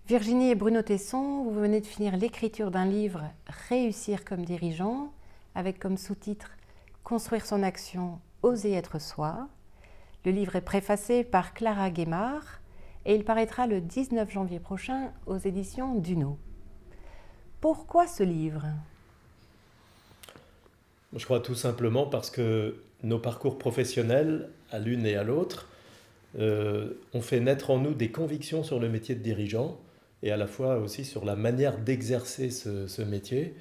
Virginie et Bruno Tesson, vous venez de finir l'écriture d'un livre « Réussir comme dirigeant » avec comme sous-titre « Construire son action, oser être soi ». Le livre est préfacé par Clara Guémard et il paraîtra le 19 janvier prochain aux éditions Duno. Pourquoi ce livre ? Je crois tout simplement parce que nos parcours professionnels, à l'une et à l'autre, ont fait naître en nous des convictions sur le métier de dirigeant et à la fois aussi sur la manière d'exercer ce métier.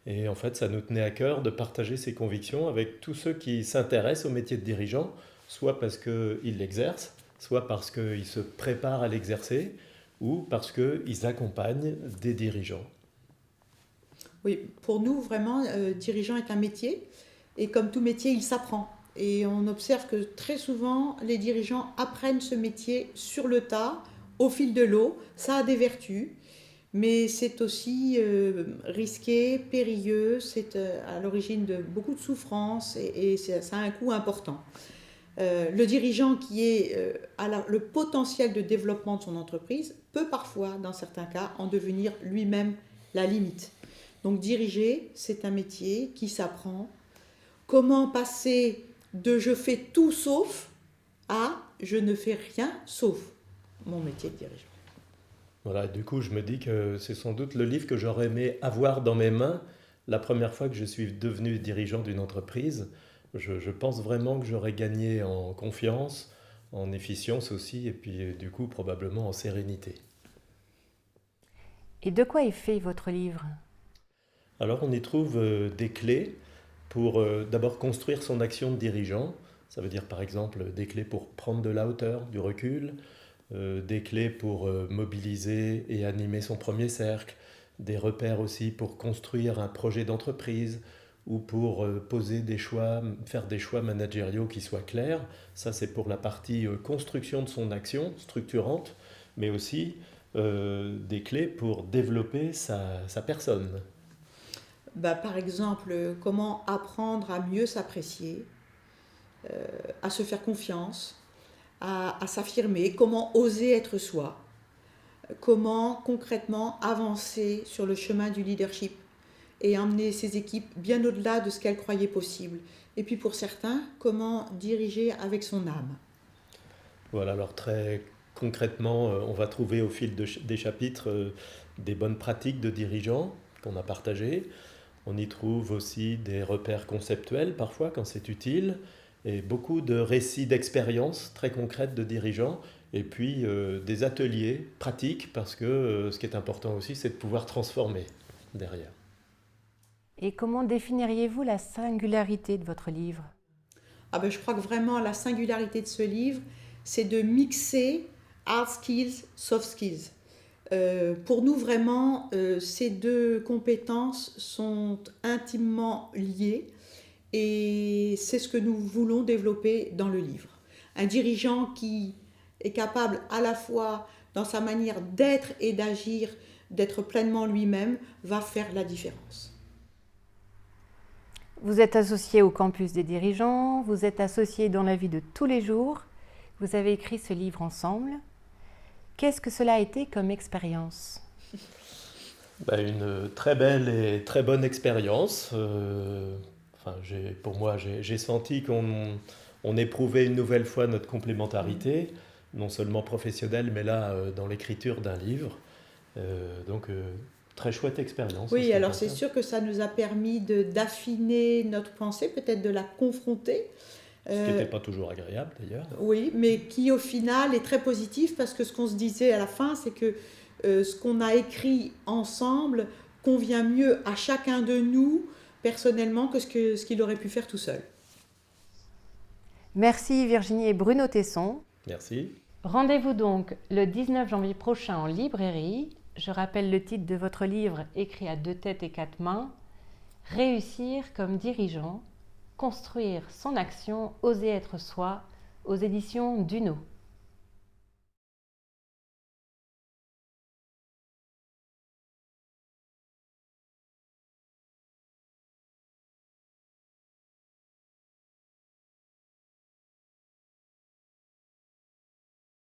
Et en fait, ça nous tenait à cœur de partager ces convictions avec tous ceux qui s'intéressent au métier de dirigeant, soit parce qu'ils l'exercent, soit parce qu'ils se préparent à l'exercer, ou parce qu'ils accompagnent des dirigeants. Oui, pour nous, vraiment, dirigeant est un métier. Et comme tout métier, il s'apprend. Et on observe que très souvent, les dirigeants apprennent ce métier sur le tas, au fil de l'eau. Ça a des vertus, mais c'est aussi risqué, périlleux. C'est à l'origine de beaucoup de souffrances et ça a un coût important. Le dirigeant qui a le potentiel de développement de son entreprise peut parfois, dans certains cas, en devenir lui-même la limite. Donc diriger, c'est un métier qui s'apprend. Comment passer de je fais tout sauf à je ne fais rien sauf mon métier de dirigeant. Voilà, du coup, je me dis que c'est sans doute le livre que j'aurais aimé avoir dans mes mains la première fois que je suis devenu dirigeant d'une entreprise. Je pense vraiment que j'aurais gagné en confiance, en efficience aussi, et puis du coup, probablement en sérénité. Et de quoi est fait votre livre ? Alors, on y trouve des clés pour d'abord construire son action de dirigeant. Ça veut dire par exemple des clés pour prendre de la hauteur, du recul, des clés pour mobiliser et animer son premier cercle, des repères aussi pour construire un projet d'entreprise ou pour poser des choix, faire des choix managériaux qui soient clairs. Ça, c'est pour la partie construction de son action structurante, mais aussi des clés pour développer sa personne. Par exemple, comment apprendre à mieux s'apprécier, à se faire confiance, à s'affirmer, comment oser être soi, comment concrètement avancer sur le chemin du leadership et emmener ses équipes bien au-delà de ce qu'elles croyaient possible. Et puis pour certains, comment diriger avec son âme. Voilà, alors très concrètement, on va trouver au fil des chapitres des bonnes pratiques de dirigeants qu'on a partagées. On y trouve aussi des repères conceptuels parfois quand c'est utile et beaucoup de récits d'expériences très concrètes de dirigeants et puis des ateliers pratiques parce que ce qui est important aussi c'est de pouvoir transformer derrière. Et comment définiriez-vous la singularité de votre livre ? Je crois que vraiment la singularité de ce livre, c'est de mixer hard skills, soft skills. Pour nous, vraiment, ces deux compétences sont intimement liées et c'est ce que nous voulons développer dans le livre. Un dirigeant qui est capable à la fois, dans sa manière d'être et d'agir, d'être pleinement lui-même, va faire la différence. Vous êtes associé au campus des dirigeants, vous êtes associé dans la vie de tous les jours, vous avez écrit ce livre ensemble. Qu'est-ce que cela a été comme expérience ? Une très belle et très bonne expérience. Pour moi, j'ai senti qu'on éprouvait une nouvelle fois notre complémentarité, non seulement professionnelle, mais là, dans l'écriture d'un livre. Très chouette expérience. Oui, alors c'est sûr que ça nous a permis d'affiner notre pensée, peut-être de la confronter. Ce qui n'était pas toujours agréable d'ailleurs. Oui, mais qui au final est très positif parce que ce qu'on se disait à la fin, c'est que ce qu'on a écrit ensemble convient mieux à chacun de nous personnellement que ce qu'il aurait pu faire tout seul. Merci Virginie et Bruno Tesson. Merci. Rendez-vous donc le 19 janvier prochain en librairie. Je rappelle le titre de votre livre écrit à 2 têtes et 4 mains. Réussir comme dirigeant, construire son action, oser être soi, aux éditions Duno.